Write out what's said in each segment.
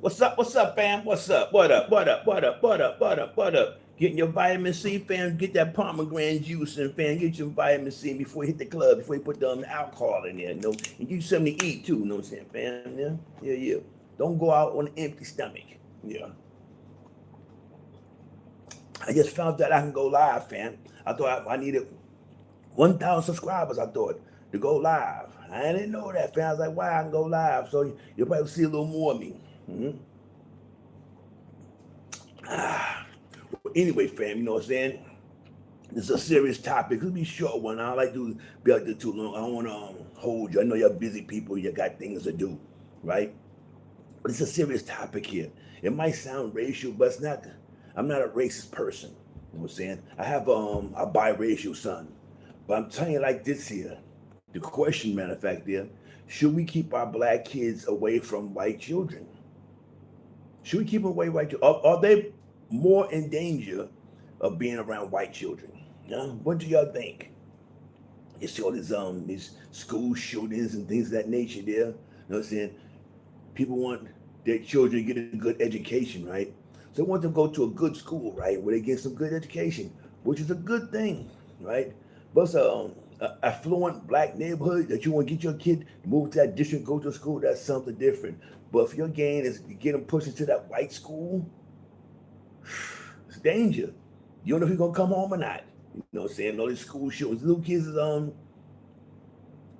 What's up, fam? What's up? What up? What up? What up? What up? What up? What up? Getting your vitamin C, fam. Get that pomegranate juice and fam. Get your vitamin C before you hit the club. Before you put the alcohol in there. No, and get you something to eat too. You know what I'm saying, fam? Yeah, yeah, yeah. Don't go out on an empty stomach. Yeah. I just found that I can go live, fam. I thought I needed 1,000 subscribers. I thought to go live. I didn't know that, fam. I was like, wow, I can go live. So you'll probably see a little more of me. Mm-hmm. Well, anyway, fam, you know what I'm saying? This is a serious topic. It'll be a short one. I don't like to be out there too long. I don't want to hold you. I know you're busy people. You got things to do, right? But it's a serious topic here. It might sound racial, but it's not. I'm not a racist person. You know what I'm saying? I have a biracial son. But I'm telling you like this here. The question, matter of fact, there, should we keep our black kids away from white children? Should we keep them away white children? Are they more in danger of being around white children? Yeah? What do y'all think? You see all these school shootings and things of that nature there. You know what I'm saying? People want their children to get a good education, right? So they want them to go to a good school, right, where they get some good education, which is a good thing, right? But it's a affluent black neighborhood that you want to get your kid to move to that district, go to school, that's something different. But if your gain is to get them pushed into that white school, it's danger. You don't know if he's gonna come home or not. You know what I'm saying? All these school shootings. Little kids is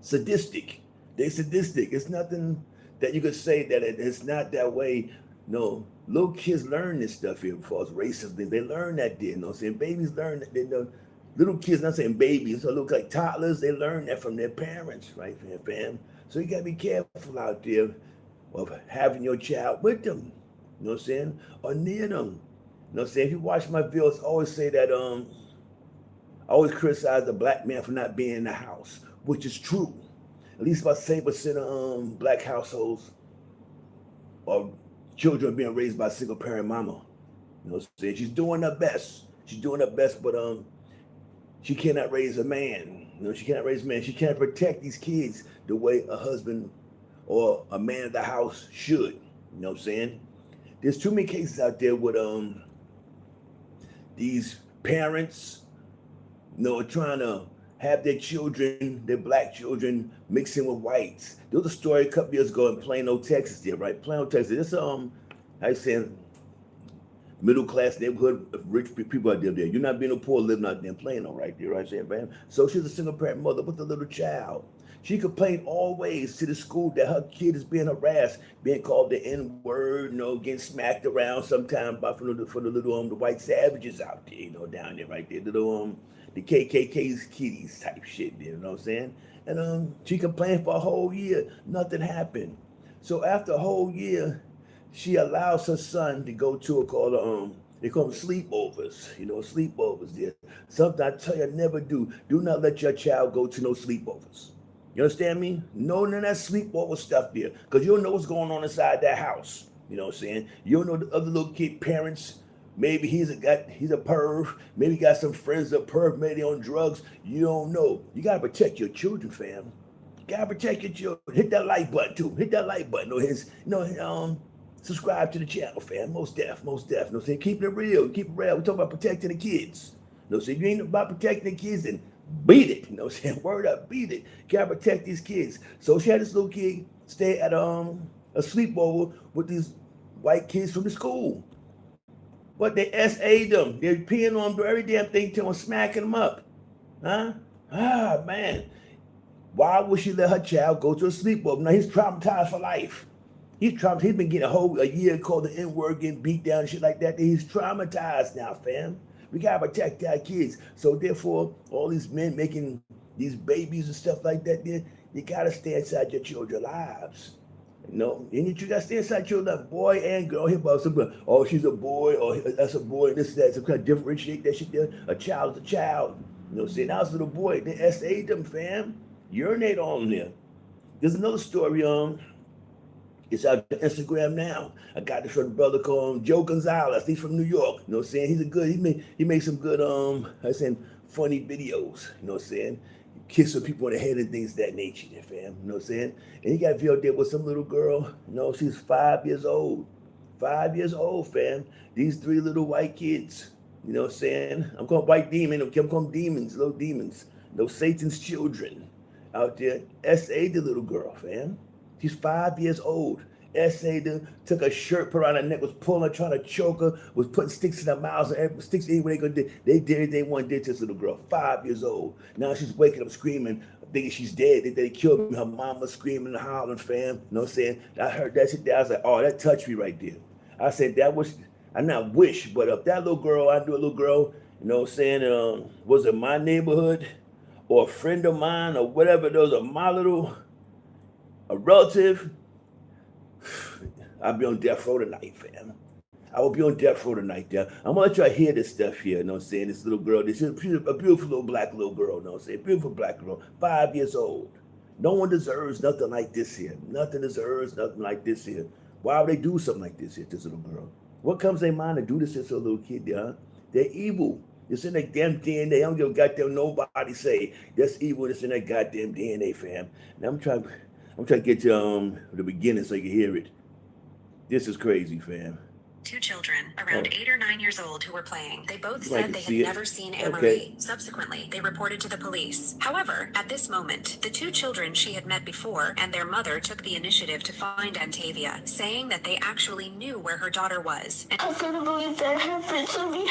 sadistic. They sadistic. It's nothing that you could say that it's not that way. No, little kids learn this stuff here before it's racism. They learn that there. You know what I'm saying? Babies learn that. They know little kids, not saying babies, so look like toddlers, they learn that from their parents, right, fam? So you gotta be careful out there of having your child with them. You know what I'm saying? Or near them. You know what I'm saying? If you watch my videos, I always say that I always criticize the black man for not being in the house, which is true. At least about 70% of black households or children being raised by a single parent mama. You know what I'm saying? She's doing her best. She's doing her best, but she cannot raise a man. You know, she cannot raise a man. She can't protect these kids the way a husband or a man of the house should. You know what I'm saying? There's too many cases out there with these parents, you know, trying to have their children, their black children, mixing with whites. There was a story a couple years ago in Plano, Texas, there, right? Plano, Texas. It's how you saying, middle class neighborhood of rich people out there. You're not being a poor living out there in Plano, right there, right there, man. So she's a single parent mother with a little child. She complained always to the school that her kid is being harassed, being called the N word, you know, getting smacked around sometimes by from the little the white savages out there, you know, down there, right there, little the KKK's kiddies type shit, there, you know what I'm saying? And she complained for a whole year, nothing happened. So after a whole year, she allows her son to go to a called they call them sleepovers, you know, sleepovers there. Something I tell you I never do. Do not let your child go to no sleepovers. You understand me? No, none of that sleepover stuff there. Because you don't know what's going on inside that house. You know what I'm saying? You don't know the other little kid parents. Maybe he's a perv. Maybe he got some friends that are perv. Maybe they on drugs. You don't know. You gotta protect your children, fam. You gotta protect your children. Hit that like button too. Hit that like button. Or his, you know, subscribe to the channel, fam. Most deaf, most deaf. You know what I'm saying? Keep it real. Keep it real. We talking about protecting the kids. You know what I'm saying? You ain't about protecting the kids, then beat it. You know what I'm saying? Word up, beat it. Gotta protect these kids. So she had this little kid stay at a sleepover with these white kids from the school. But they SA'd them. They're peeing on them, every damn thing to them, smacking them up. Huh? Ah, man. Why would she let her child go to a sleepover? Now he's traumatized for life. He's traumatized. He's been getting a year called the N word, getting beat down and shit like that. He's traumatized now, fam. We gotta protect our kids. So therefore, all these men making these babies and stuff like that, you gotta stay inside your children's lives. You know, and you gotta stay inside your life, boy and girl. Here about something. Oh, she's a boy, or that's a boy. This, that. Some kind of differentiate that shit there. A child is a child. You know, saying now it's a little boy. They SA them, fam. Urinate on them. There's another story. It's out on Instagram now. I got this from a brother called Joe Gonzalez. He's from New York. You know what I'm saying? He's a good. He made some good I saying funny videos. You know what I'm saying? Kissing people on the head and things of that nature, there, fam. You know what I'm saying? And he got a video there with some little girl. You know, she's 5 years old. 5 years old, fam. These three little white kids. You know what I'm saying? I'm calling white demon. I'm calling demons, little demons. Those Satan's children out there. S.A. the little girl, fam. She's 5 years old. S.A. took her shirt, put around her neck, was pulling her, trying to choke her, was putting sticks in her mouth, and sticks anywhere they could do. They did everything one did to this little girl, 5 years old. Now she's waking up screaming, thinking she's dead. They killed me. Her mama screaming and hollering, fam. You know what I'm saying? I heard that shit there. I was like, oh, that touched me right there. I said, that was, I not wish, but if that little girl, I knew a little girl, you know what I'm saying, was in my neighborhood or a friend of mine or whatever, those are my little, a relative, I'll be on death row tonight, fam. I will be on death row tonight, there. I'm gonna let y'all hear this stuff here, you know what I'm saying? This little girl, this is a beautiful little black little girl, you know what I'm saying? Beautiful black girl, 5 years old. No one deserves nothing like this here. Nothing deserves nothing like this here. Why would they do something like this here to this little girl? What comes to their mind to do this to a little kid there, huh? They're evil. It's in their damn DNA. I don't give a goddamn nobody say that's evil. It's in their goddamn DNA, fam. Now I'm trying to get you the beginning so you can hear it. This is crazy, fam. Two children, around 8 or 9 years old, who were playing. They both said they had never seen Anne-Marie. Subsequently, they reported to the police. However, at this moment, the two children she had met before and their mother took the initiative to find Antavia, saying that they actually knew where her daughter was. I couldn't believe that happened to me.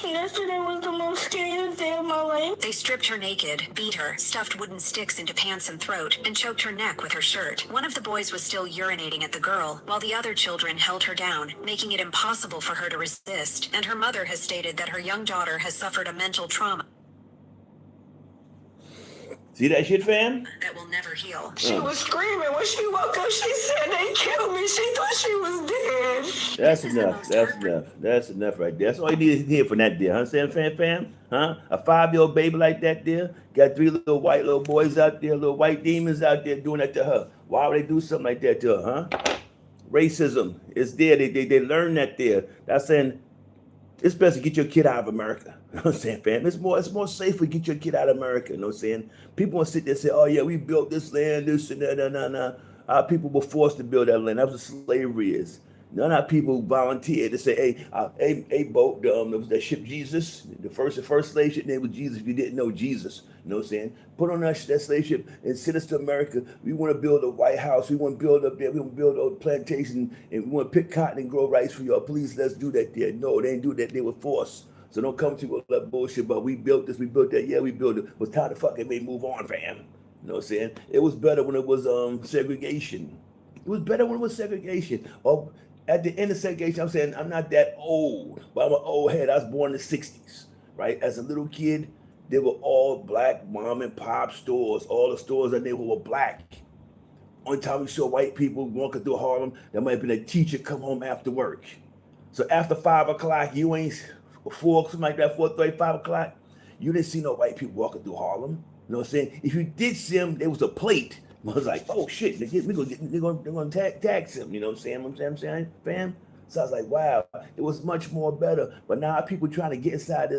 Yesterday was the most scariest day of my life. They stripped her naked, beat her, stuffed wooden sticks into pants and throat, and choked her neck with her shirt. One of the boys was still urinating at the girl, while the other children held her down, making it impossible for her to resist, and her mother has stated that her young daughter has suffered a mental trauma. See that shit, fam? That will never heal. She was screaming. When she woke up, she said they killed me. She thought she was dead. That's enough. That's enough. That's enough right there. That's all you need to hear from that there. Understand, fam? Huh? A 5-year-old baby like that there got three little white little boys out there, little white demons out there doing that to her. Why would they do something like that to her, huh? Racism is there. They learn that there. That's saying it's best to get your kid out of America. You know what I'm saying, fam? It's more safe to get your kid out of America. You know what I'm saying? People want to sit there and say, oh, yeah, we built this land, this and that, no. Our people were forced to build that land. That's what slavery is. None of our people volunteered to say, hey, boat, that ship Jesus, the first slave ship name was Jesus. If you didn't know Jesus, you know what I'm saying? Put on that slave ship and send us to America. We want to build a White House. We want to build up there. We want to build a plantation, and we want to pick cotton and grow rice for y'all. Please, let's do that there. No, they didn't do that. They were forced. So don't come to with that bullshit, but we built this, we built that. Yeah, we built it. It was time to fucking move on, fam. You know what I'm saying? It was better when it was segregation. It was better when it was segregation. Or at the end of segregation, I'm saying I'm not that old, but I'm an old head. I was born in the 60s, right? As a little kid, they were all black mom and pop stores. All the stores in there were black. Only time we saw white people walking through Harlem, there might have been a teacher come home after work. So after 5 o'clock, you ain't 4, something like that, 4:30, 5 o'clock, you didn't see no white people walking through Harlem. You know what I'm saying? If you did see them, there was a plate. I was like, oh shit, they're gonna tax him. You know what I'm saying, fam? So I was like, wow, it was much more better. But now people trying to get inside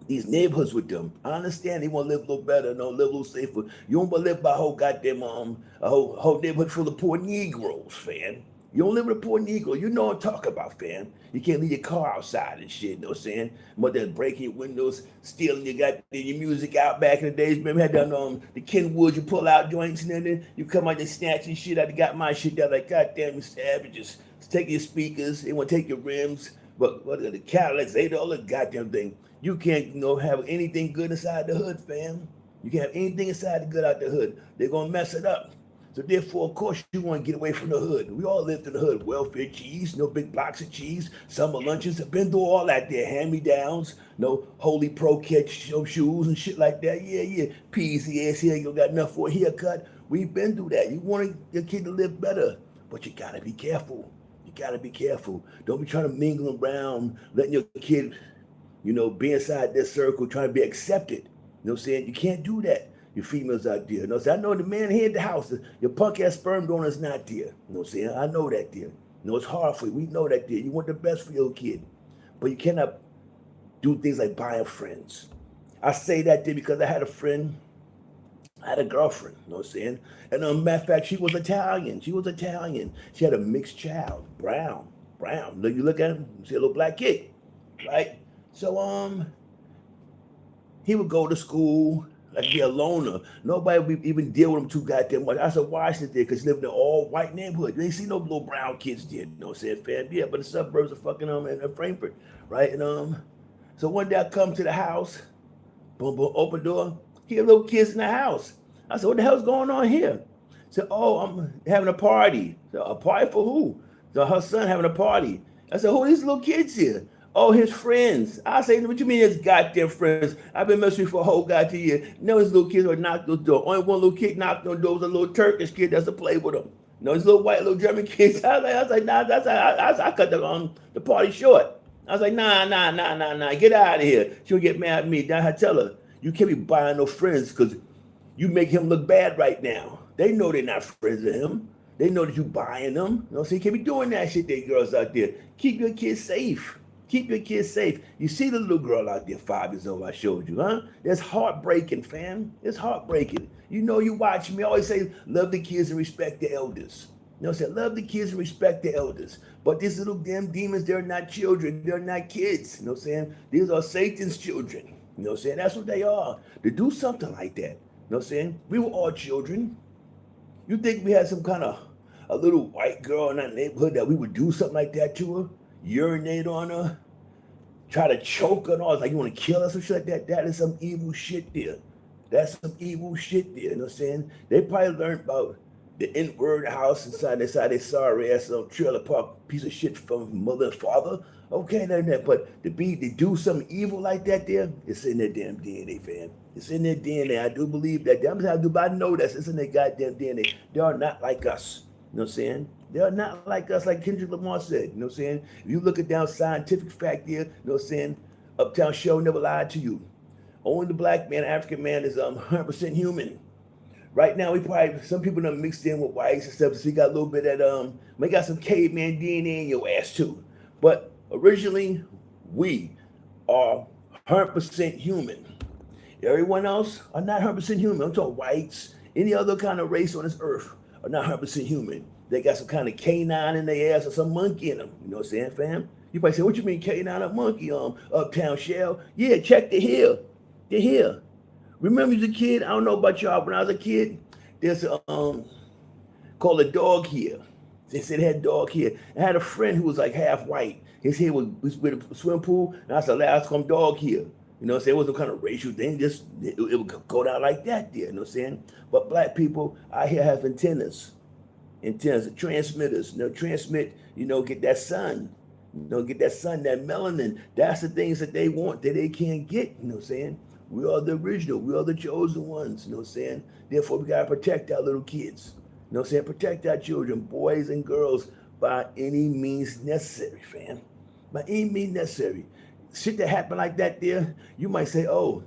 these neighborhoods with them. I understand they want to live a little better, live a little safer. You don't want to live by a whole goddamn a whole neighborhood full of poor Negroes, fam. You don't live with a poor Negro. You know what I'm talking about, fam. You can't leave your car outside and shit, you know what I'm saying? Mother breaking your windows, stealing your music out back in the days. Remember had the Kenwood, you pull out joints and then you come out and snatching shit out. They got my shit there like goddamn savages. Take your speakers, they want to take your rims, but the Cadillacs, they do all the goddamn thing. You can't, have anything good inside the hood, fam. You can't have anything inside the good out the hood. They're gonna mess it up. So therefore, of course, you want to get away from the hood. We all lived in the hood. Welfare cheese, no big blocks of cheese, summer lunches. I've been through all that there. Hand-me-downs, no Holy Pro Catch shoes and shit like that. Yeah. Peasy ass here, you got enough for a haircut. We've been through that. You want your kid to live better, but you got to be careful. Don't be trying to mingle around, letting your kid, be inside this circle, trying to be accepted. You know what I'm saying? You can't do that. You females out there. I know the man here at the house, your punk ass sperm donor's not there. You know what I'm saying? I know that there. It's hard for you. We know that there. You want the best for your kid. But you cannot do things like buying friends. I say that there because I had a friend I had a girlfriend, you know what I'm saying? And matter of fact, she was Italian. She was Italian. She had a mixed child, brown, brown. Look, you look at him, you see a little black kid, right? So he would go to school, like be a loner. Nobody would even deal with him too goddamn much. I said, why is it there? Because he lived in an all white neighborhood. You ain't see no little brown kids there, you know what I'm saying, fam? Yeah, but the suburbs of fucking in Frankfurt, right? And so one day I come to the house, boom, boom, open door, hear little kids in the house. I said, what the hell's going on here? Said, oh, I'm having a party. So, a party for who? So her son having a party. I said, who are these little kids here? Oh, his friends. I say, what you mean his goddamn friends? I've been messing with you for a whole goddamn year. No, his little kids would knock the door. Only one little kid knocked on the door was a little Turkish kid that's to play with him. No, his little white, little German kids. I was like, nah, I cut the party short. I was like, nah, get out of here. She'll get mad at me. Then I tell her, you can't be buying no friends because you make him look bad right now. They know they're not friends with him. They know that you buying them. You know, so you can't be doing that shit, they girls out there. Keep your kids safe. Keep your kids safe. You see the little girl out there, 5 years old, I showed you, huh? That's heartbreaking, fam. It's heartbreaking. You know, you watch me. I always say, love the kids and respect the elders. You know what I'm saying? Love the kids and respect the elders. But these little damn demons, they're not children. They're not kids. You know what I'm saying? These are Satan's children. You know what I'm saying? That's what they are. To do something like that. You know what I'm saying? We were all children. You think we had some kind of a little white girl in our neighborhood that we would do something like that to her? Urinate on her? Try to choke her and all, like you want to kill us or shit like that. That is some evil shit there. That's some evil shit there, you know what I'm saying? They probably learned about the N-word house inside their sorry ass trailer park piece of shit from mother and father. Okay, but to do something evil like that there, it's in their damn DNA, fam. It's in their DNA. I do believe that. I know that it's in their goddamn DNA. They are not like us. You know what I'm saying? They are not like us, like Kendrick Lamar said. You know what I'm saying? If you look at down scientific fact here, you know what I'm saying? Uptown Show never lied to you. Only the black man, African man, is 100% human. Right now, some people done mixed in with whites and stuff, so you got a little bit of we got some caveman DNA in your ass too. But originally, we are 100% human. Everyone else are not 100% human. I'm talking whites, any other kind of race on this earth are not 100% human. They got some kind of canine in their ass or some monkey in them. You know what I'm saying, fam? You probably say, what you mean canine or monkey, Uptown Shell? Yeah, check the hair. The hair. Remember as a kid, I don't know about y'all, when I was a kid, there's a, called a dog hair. They said it had dog hair. I had a friend who was like half white. His hair was with a swim pool, and I said, let's call him dog hair. You know what I'm saying? It wasn't kind of racial thing, just it would go down like that there, you know what I'm saying? But black people out here have antennas, transmitters, transmit, get that sun, get that sun, that melanin. That's the things that they want that they can't get, you know what I'm saying? We are the original, we are the chosen ones, you know what I'm saying? Therefore, we gotta protect our little kids, you know what I'm saying? Protect our children, boys and girls, by any means necessary, fam. By any means necessary. Shit that happened like that there, you might say, oh,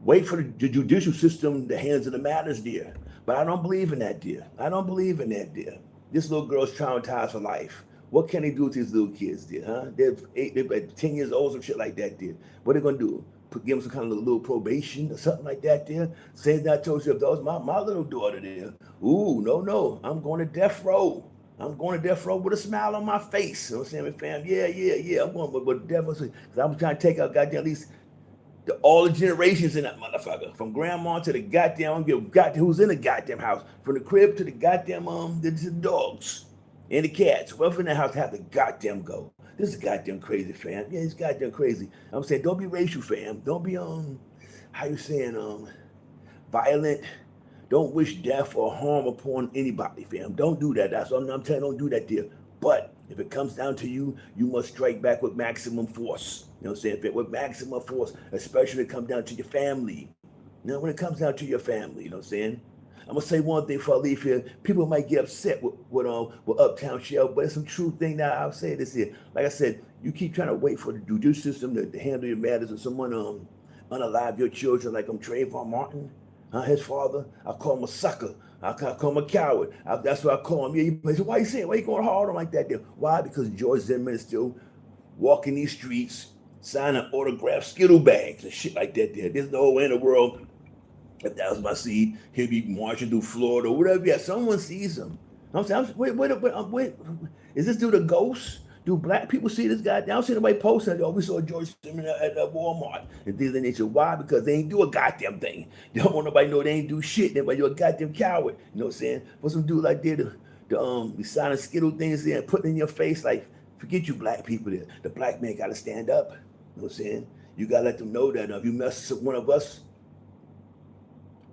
wait for the judicial system to handle the matters there. But I don't believe in that there. I don't believe in that there. This little girl's traumatized for life. What can they do to these little kids there, huh? They're 10 years old, some shit like that there. What are they gonna do? Give them some kind of little probation or something like that there? Say that I told you if that was my little daughter there. Ooh, no, I'm going to death row. I'm going to death row with a smile on my face. You know what I'm saying, fam? Yeah. I'm going with death row. Because I'm trying to take out goddamn at least all the generations in that motherfucker. From grandma to the goddamn, who's in the goddamn house. From the crib to the goddamn, the dogs and the cats. Whoever in the house have to goddamn go. This is goddamn crazy, fam. Yeah, it's goddamn crazy. I'm saying, don't be racial, fam. Don't be, how you saying, violent. Don't wish death or harm upon anybody, fam. Don't do that. That's what I'm telling you, don't do that there. But if it comes down to you, you must strike back with maximum force. You know what I'm saying? With maximum force, especially when it comes down to your family. When it comes down to your family, you know what I'm saying? I'm gonna say one thing before I leave here. People might get upset with Uptown Shell, but it's some true thing that I'll say this here. Like I said, you keep trying to wait for the judicial system to handle your matters, and someone unalive your children, like Trayvon Martin, his father. I call him a sucker. I call him a coward. That's what I call him. Yeah, you say, why you saying? Why you going hard on like that? There? Why? Because George Zimmerman is still walking these streets, signing autographed Skittle bags and shit like that there. There's no way in the world, if that was my seed, he'd be marching through Florida or whatever. Yeah, someone sees him. I'm saying, wait, is this dude a ghost? Do black people see this guy? I don't see nobody posting, oh, we saw George Zimmerman at Walmart and things of that nature. Why? Because they ain't do a goddamn thing. They don't want nobody to know they ain't do shit. Everybody, you're a goddamn coward. You know what I'm saying? For some dude like that, the signing Skittle things there and putting in your face, like, forget you black people there. The black man got to stand up. You know what I'm saying? You got to let them know that if you mess with one of us,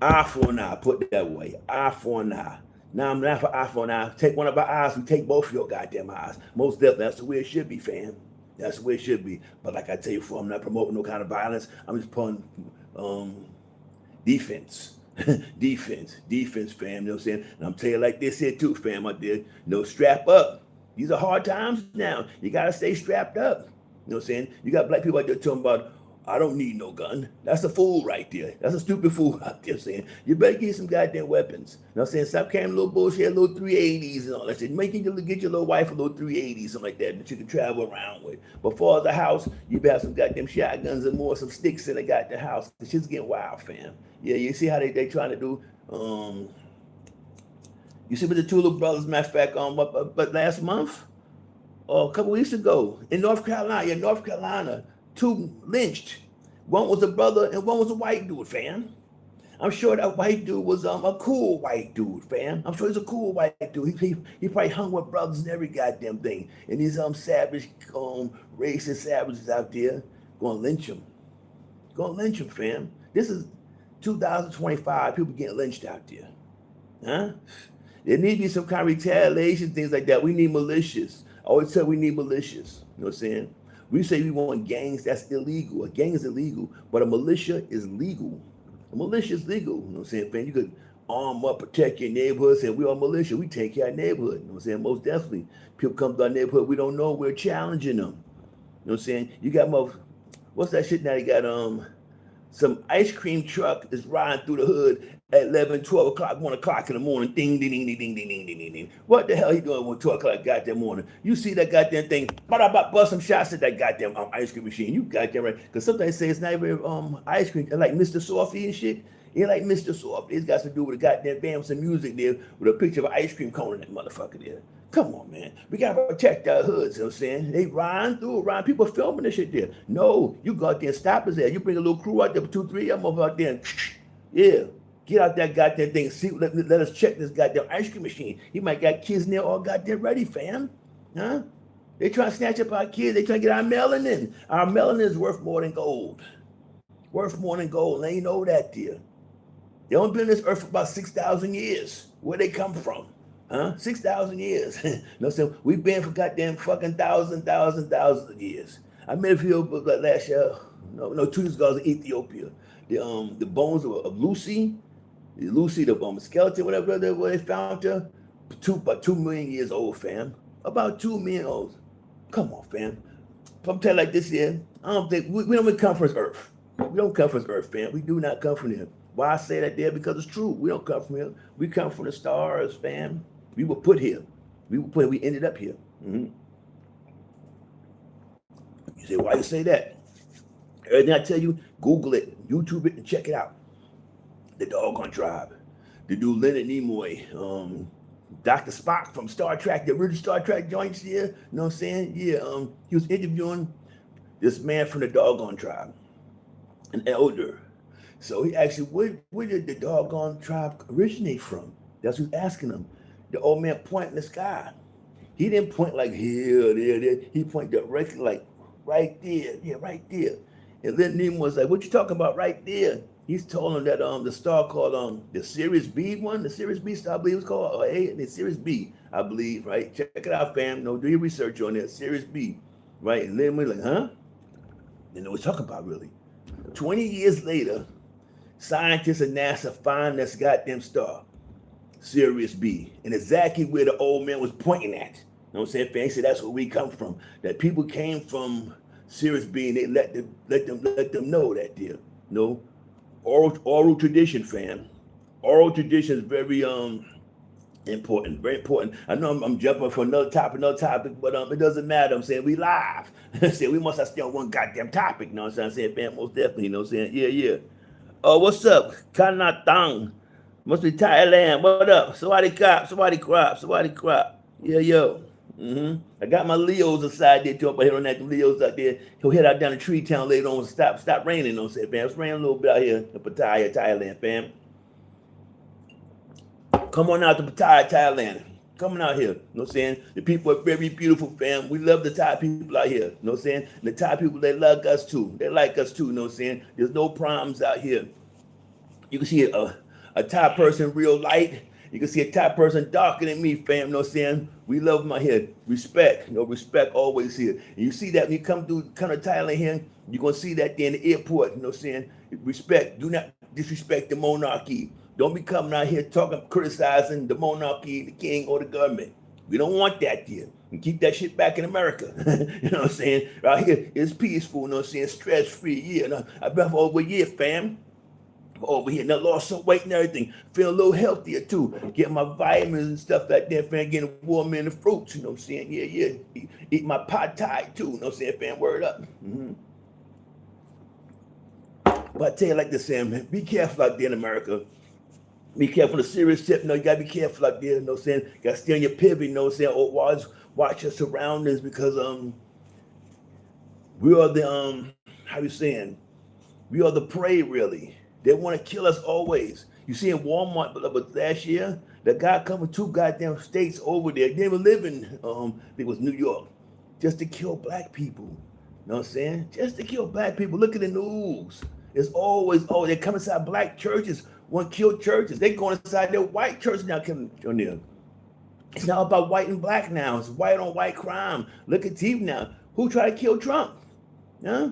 eye for an eye, put it that way, eye for an eye. Now I'm not for eye for an eye. Take one of our eyes, we take both of your goddamn eyes. Most definitely, that's the way it should be, fam. That's the way it should be. But like I tell you before, I'm not promoting no kind of violence. I'm just putting defense. defense, fam. You know what I'm saying? And I'm telling you like this here too, fam, out there. You know, strap up. These are hard times now. You gotta stay strapped up. You know what I'm saying? You got black people out there talking about, I don't need no gun. That's a fool right there. That's a stupid fool out there saying, you better get some goddamn weapons. You know what I'm saying? Stop carrying little bullshit, little 380s and all that shit. Make you get your little wife a little 380s, something like that you can travel around with. But for the house, you better have some goddamn shotguns and more, some sticks in the goddamn house. The shit's getting wild, fam. Yeah, you see how they trying to do, you see what the two little brothers, matter of fact, but last month, or a couple weeks ago, in North Carolina, two lynched. One was a brother and one was a white dude, fam. I'm sure that white dude was a cool white dude, fam. I'm sure he's a cool white dude. He probably hung with brothers and every goddamn thing. And these savage, racist savages out there gonna lynch him. Fam. This is 2025. People getting lynched out there, huh? There need to be some kind of retaliation, things like that. We need militias. I always tell we need militias. You know what I'm saying? We say we want gangs, that's illegal. A gang is illegal, but a militia is legal. A militia is legal. You know what I'm saying, fam? You could arm up, protect your neighborhood, say we are militia, we take care of our neighborhood. You know what I'm saying? Most definitely. People come to our neighborhood, we don't know, we're challenging them. You know what I'm saying? You got what's that shit now? You got some ice cream truck is riding through the hood at 11, 12 o'clock, 1 o'clock in the morning. Ding, ding, ding, ding, ding, ding, ding, ding, ding. What the hell he doing when 12 o'clock goddamn morning? You see that goddamn thing, bust some shots at that goddamn ice cream machine. You goddamn right. Because sometimes they say it's not even ice cream. It's like Mr. Softy and shit. It like Mr. Softy. It's got to do with a goddamn band, some music there with a picture of an ice cream cone in that motherfucker there. Come on, man. We got to protect our hoods, you know what I'm saying? They riding through, people filming this shit there. No, you go out there and stop us there. You bring a little crew out there, 2, 3 of them over out there and, yeah, get out that goddamn thing. See, let us check this goddamn ice cream machine. He might got kids in there all goddamn ready, fam. Huh? They trying to snatch up our kids. They trying to get our melanin. Our melanin is worth more than gold. They ain't know that, dear. They only been on this earth for about 6,000 years. Where they come from? Huh? 6,000 years. No, so we've been for goddamn fucking thousands of years. I made a video last year, 2 years ago, I was in Ethiopia. The bones of Lucy, the skeleton, whatever they found her, about 2 million years old, fam. About 2 million old. Come on, fam. I'm telling you like this here, I don't think, we don't come from this earth. We don't come from this earth, fam. We do not come from here. Why I say that there? Because it's true. We don't come from here. We come from the stars, fam. We were put here. We ended up here. Mm-hmm. You say, why you say that? Everything I tell you, Google it, YouTube it, and check it out. The Doggone Tribe. The dude Leonard Nimoy, Dr. Spock from Star Trek, the original Star Trek joints here. You know what I'm saying? Yeah, he was interviewing this man from the Doggone Tribe, an elder. So he asked him, where did the Doggone Tribe originate from? That's what he's asking him. The old man pointed in the sky. He didn't point like here, there. He pointed directly like right there. Yeah, right there. And then Nemo was like, what you talking about right there? He's told him that the star called the Sirius B one, the Sirius B star, I believe it was called, or the Sirius B, I believe, right? Check it out, fam. Do your research on it. Sirius B, right? And then we're like, huh? Didn't know what we're talking about, really. 20 years later, scientists at NASA find this goddamn star, Sirius B, and exactly where the old man was pointing at. You know what I'm saying, fam? He said that's where we come from. That people came from Sirius B, and they let them know that deal. You know, oral tradition, fam. Oral tradition is very Important, very important. I know I'm jumping for another topic, but it doesn't matter. I'm saying we live. I said we must have stay on one goddamn topic. You know what I'm saying, fam? Most definitely. You know what I'm saying? Yeah, yeah. Oh, what's up? Kanatang. Must be Thailand. What up? Somebody crop. Yeah, yo. I got my Leos aside there too. Up here on that Leos out there. He'll head out down to Tree Town later on. Stop raining. You know what I'm saying, fam? It's raining a little bit out here in Pattaya, Thailand, fam. Come on out to Pattaya, Thailand. Coming out here. You know what I'm saying? The people are very beautiful, fam. We love the Thai people out here. You know what I'm saying? And the Thai people, they like us too. They like us too. You know what I'm saying? There's no problems out here. You can see a Thai person real light. You can see a Thai person darker than me, fam. You know what I'm saying? We love them out here. Respect. You know, respect always here. And you see that when you come to Thailand here, you're going to see that there in the airport. You know what I'm saying? Respect. Do not disrespect the monarchy. Don't be coming out here talking, criticizing the monarchy, the king, or the government. We don't want that here. And keep that shit back in America. You know what I'm saying? Right here, it's peaceful, you know what I'm saying? Stress-free. Yeah, no, I've been for over a year, fam. Over here, and I lost some weight and everything. Feel a little healthier too. Getting my vitamins and stuff like that, fam. Getting warm in the fruits, you know what I'm saying? Yeah, yeah. Eat my pad thai too, you know what I'm saying, fam? Word up. But I tell you like this, Sam, man, be careful out there in America. Be careful the serious tip. No, you gotta be careful out there, you know what I'm saying? You gotta stay on your pivot, you know what I'm saying? Always watch your surroundings because we are the how you saying? We are the prey, really. They want to kill us always. You see in Walmart, but last year, the guy covered 2 goddamn states over there. They were living, I think it was New York, just to kill black people. You know what I'm saying? Just to kill black people. Look at the news. It's always, they come inside black churches, want to kill churches. They go inside their white churches now coming on there. It's not about white and black now. It's white on white crime. Look at TV now. Who tried to kill Trump? Huh?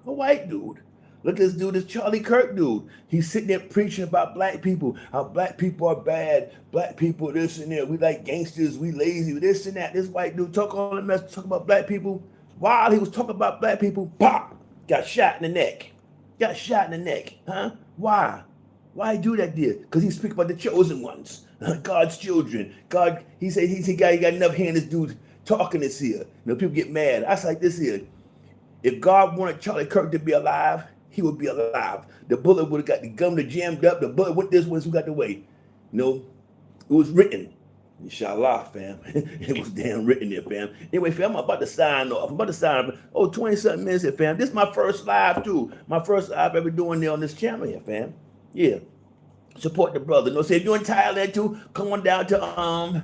A white dude. Look at this dude, this Charlie Kirk dude. He's sitting there preaching about black people, how black people are bad, black people this and that. We like gangsters, we lazy, this and that. This white dude talk all the mess, talk about black people. While he was talking about black people, pop, got shot in the neck. Got shot in the neck, huh? Why? Why do that, dear? Because he speaks about the chosen ones, God's children. God, he got enough hand. This dude talking this here. You know, people get mad. I was like this here. If God wanted Charlie Kirk to be alive, he would be alive. The bullet would have got the gun jammed up. The bullet went this way, so got the way. You know, it was written. Inshallah, fam. It was damn written there, fam. Anyway, fam, I'm about to sign off. 20-something minutes here, fam. This is my first live, too. My first live ever doing there on this channel here, fam. Yeah. Support the brother. You know, say if you're in Thailand, too, come on down to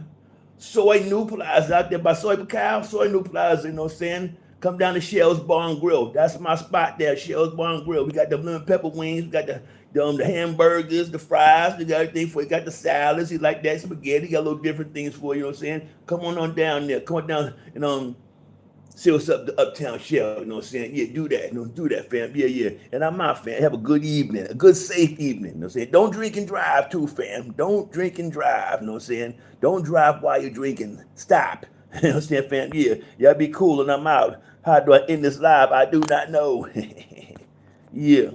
Soy New Plaza out there by Soy Pacao. Soy New Plaza, you know what I'm saying? Come down to Shell's Bar and Grill. That's my spot there, Shell's Bar and Grill. We got the lemon pepper wings. We got the hamburgers, the fries. We got everything for you. Got the salads. You like that spaghetti. Got little different things for you. You know what I'm saying? Come on down there. Come on down and see what's up the Uptown Shell. You know what I'm saying? Yeah, do that. You know, do that, fam. Yeah, yeah. And I'm out, fam. Have a good evening. A good, safe evening. You know what I'm saying? Don't drink and drive, too, fam. Don't drink and drive. You know what I'm saying? Don't drive while you're drinking. Stop. You know what I'm saying, fam? Yeah. Y'all be cool and I'm out. How do I end this live? I do not know. Yeah.